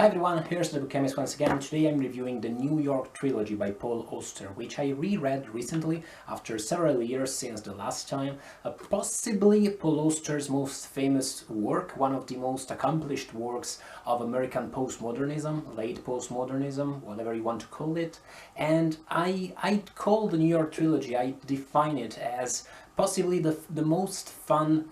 Hi everyone, here's the Book Chemist once again. Today I'm reviewing the New York Trilogy by Auster, which I reread recently after several years since the last time. Possibly Auster's most famous work, one of the most accomplished works of American postmodernism, late postmodernism, whatever you want to call it. And I call the New York Trilogy, I define it as possibly the most fun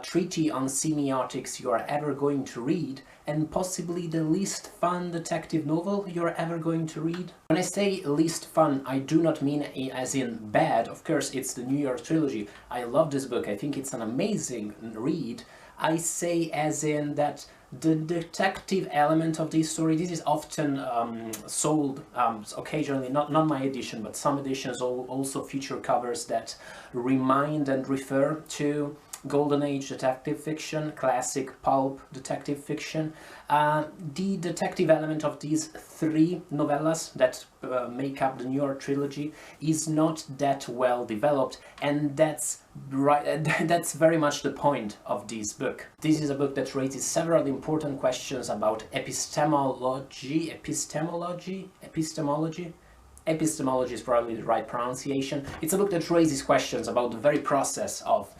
treatise on semiotics you are ever going to read, and possibly the least fun detective novel you're ever going to read. When I say least fun, I do not mean as in bad. Of course, it's the New York Trilogy. I love this book. I think it's an amazing read. I say as in that the detective element of this story, this is often sold occasionally, not my edition, but some editions also feature covers that remind and refer to Golden Age detective fiction, classic pulp detective fiction. The detective element of these three novellas that make up the New York Trilogy is not that well developed, and that's very much the point of this book. This is a book that raises several important questions about epistemology. Epistemology is probably the right pronunciation. It's a book that raises questions about the very process of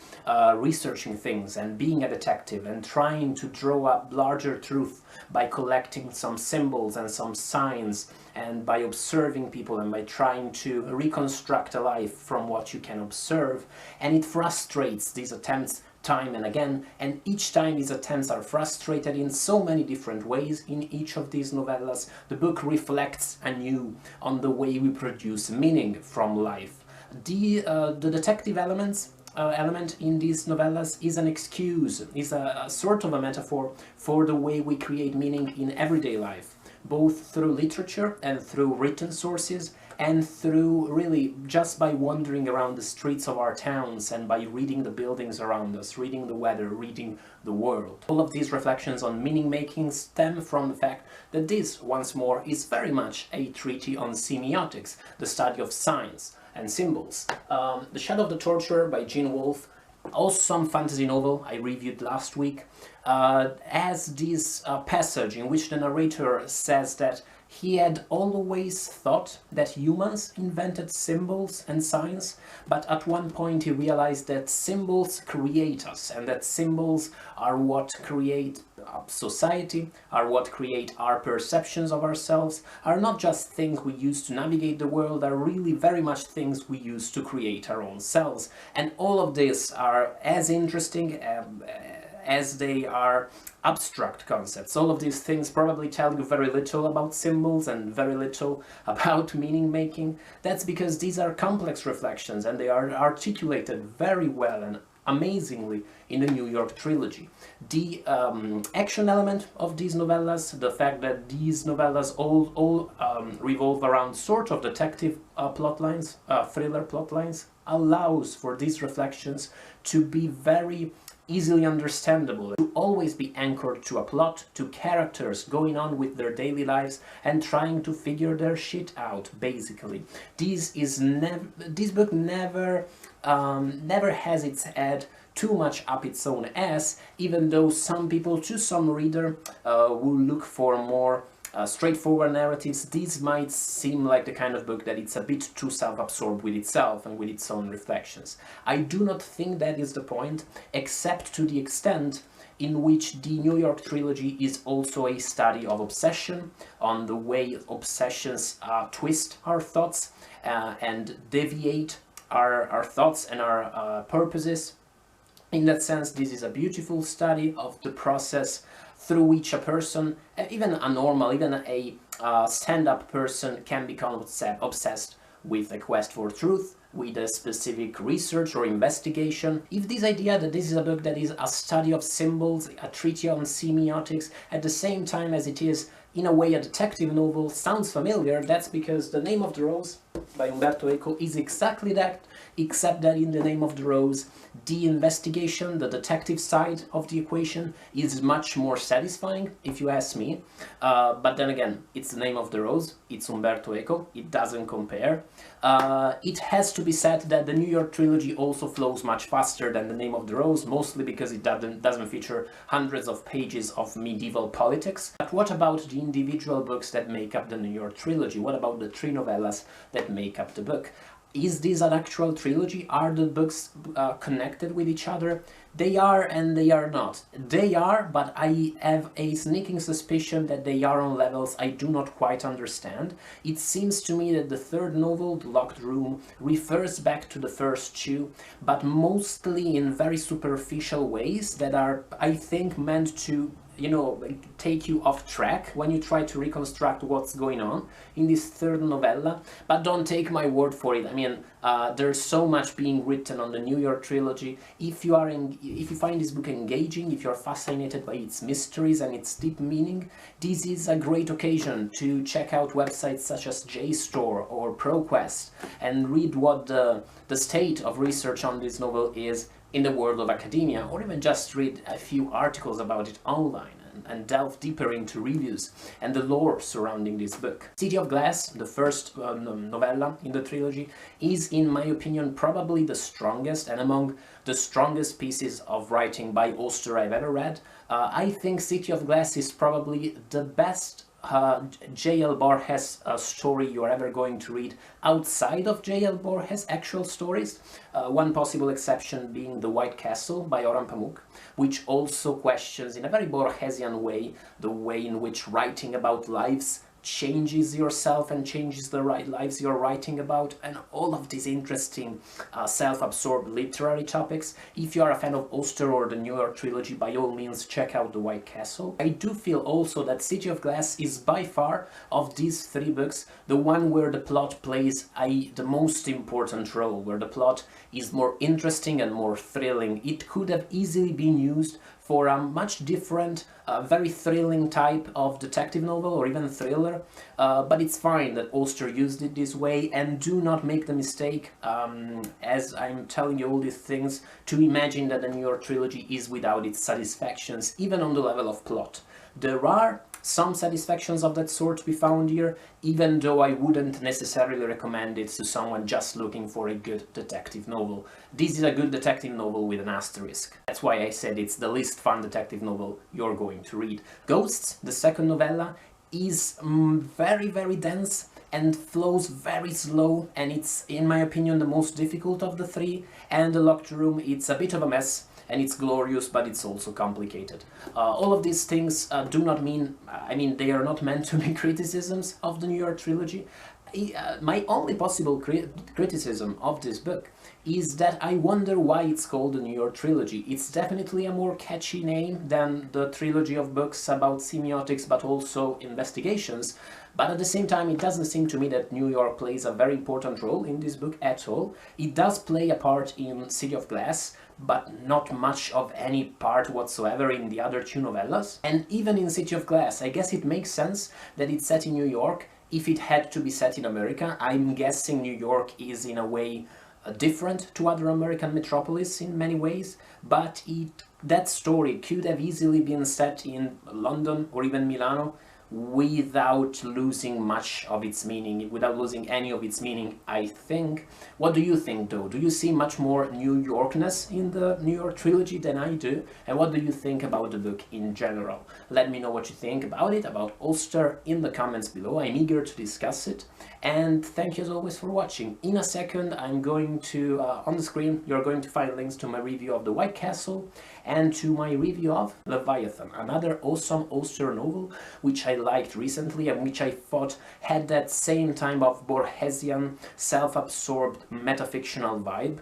researching things and being a detective and trying to draw up larger truth by collecting some symbols and some signs and by observing people and by trying to reconstruct a life from what you can observe. And it frustrates these attempts time and again, and each time these attempts are frustrated in so many different ways in each of these novellas. The book reflects anew on the way we produce meaning from life. The detective element in these novellas is an excuse, is a sort of a metaphor for the way we create meaning in everyday life, both through literature and through written sources, and through really just by wandering around the streets of our towns and by reading the buildings around us, reading the weather, reading the world. All of these reflections on meaning making stem from the fact that this, once more, is very much a treatise on semiotics, the study of signs and symbols. The Shadow of the Torturer by Gene Wolfe, also some fantasy novel I reviewed last week, has this passage in which the narrator says that he had always thought that humans invented symbols and signs, but at one point he realized that symbols create us, and that symbols are what create society, are what create our perceptions of ourselves, are not just things we use to navigate the world, are really very much things we use to create our own selves. And all of this are as interesting as they are abstract concepts. All of these things probably tell you very little about symbols and very little about meaning making. That's because these are complex reflections and they are articulated very well and amazingly in the New York Trilogy. The action element of these novellas, the fact that these novellas all revolve around sort of detective plotlines, thriller plotlines, allows for these reflections to be very easily understandable, to always be anchored to a plot, to characters going on with their daily lives and trying to figure their shit out, basically. This book never has its head too much up its own ass, even though some people, to some reader, will look for more straightforward narratives. These might seem like the kind of book that it's a bit too self-absorbed with itself and with its own reflections. I do not think that is the point, except to the extent in which the New York Trilogy is also a study of obsession, on the way obsessions twist our thoughts and deviate our thoughts and our purposes. In that sense, this is a beautiful study of the process through which a person, even a normal, even a stand-up person, can become obsessed with a quest for truth, with a specific research or investigation. If this idea that this is a book that is a study of symbols, a treatise on semiotics, at the same time as it is, in a way, a detective novel, sounds familiar, that's because The Name of the Rose by Umberto Eco is exactly that, except that in The Name of the Rose, the investigation, the detective side of the equation is much more satisfying, if you ask me. But then again, it's The Name of the Rose, it's Umberto Eco, it doesn't compare. It has to be said that the New York trilogy also flows much faster than The Name of the Rose, mostly because it doesn't feature hundreds of pages of medieval politics. But what about the individual books that make up the New York trilogy? What about the 3 novellas that make up the book? Is this an actual trilogy? Are the books connected with each other? They are and they are not. They are, but I have a sneaking suspicion that they are on levels I do not quite understand. It seems to me that the third novel, The Locked Room, refers back to the first 2, but mostly in very superficial ways that are, I think, meant to, you know, take you off track when you try to reconstruct what's going on in this third novella. But don't take my word for it. I mean, there's so much being written on the New York trilogy. If you find this book engaging, if you're fascinated by its mysteries and its deep meaning, this is a great occasion to check out websites such as JSTOR or ProQuest and read what the state of research on this novel is in the world of academia, or even just read a few articles about it online and delve deeper into reviews and the lore surrounding this book. City of Glass, the first novella in the trilogy, is, in my opinion, probably the strongest and among the strongest pieces of writing by Auster I've ever read. I think City of Glass is probably the best J.L. Borges story you're ever going to read outside of J.L. Borges' actual stories. One possible exception being The White Castle by Orhan Pamuk, which also questions in a very Borgesian way the way in which writing about lives changes yourself and changes the lives you're writing about, and all of these interesting self-absorbed literary topics. If you are a fan of Auster or the New York trilogy, by all means check out The White Castle. I do feel also that City of Glass is by far, of these 3 books, the one where the plot plays the most important role, where the plot is more interesting and more thrilling. It could have easily been used for a much different, very thrilling type of detective novel or even thriller, but it's fine that Auster used it this way, and do not make the mistake, as I'm telling you all these things, to imagine that the New York trilogy is without its satisfactions, even on the level of plot. There are some satisfactions of that sort to be found here, even though I wouldn't necessarily recommend it to someone just looking for a good detective novel. This is a good detective novel with an asterisk. That's why I said it's the least fun detective novel you're going to read. Ghosts, the second novella, is very, very dense and flows very slow, and it's, in my opinion, the most difficult of the 3. And The Locked Room, it's a bit of a mess, and it's glorious, but it's also complicated. All of these things do not mean, they are not meant to be criticisms of the New York trilogy. My only possible criticism of this book is that I wonder why it's called the New York trilogy. It's definitely a more catchy name than the trilogy of books about semiotics but also investigations, but at the same time it doesn't seem to me that New York plays a very important role in this book at all. It does play a part in City of Glass, but not much of any part whatsoever in the other 2 novellas. And even in City of Glass, I guess it makes sense that it's set in New York. If it had to be set in America, I'm guessing New York is in a way different to other American metropolis in many ways, but that story could have easily been set in London or even Milano without losing much of its meaning, without losing any of its meaning, I think. What do you think, though? Do you see much more New Yorkness in the New York trilogy than I do? And what do you think about the book in general? Let me know what you think about it, about Auster, in the comments below. I'm eager to discuss it. And thank you as always for watching. In a second, I'm going to, on the screen, you're going to find links to my review of The White Castle and to my review of Leviathan, another awesome Auster novel, which I liked recently and which I thought had that same type of Borgesian, self-absorbed, metafictional vibe.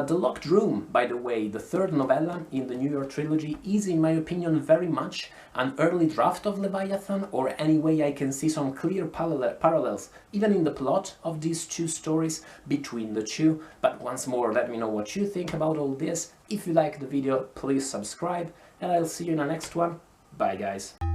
The Locked Room, by the way, the third novella in the New York trilogy, is in my opinion very much an early draft of Leviathan, or anyway I can see some clear parallels, even in the plot of these 2 stories between the 2. But once more, let me know what you think about all this. If you like the video, please subscribe, and I'll see you in the next one. Bye guys.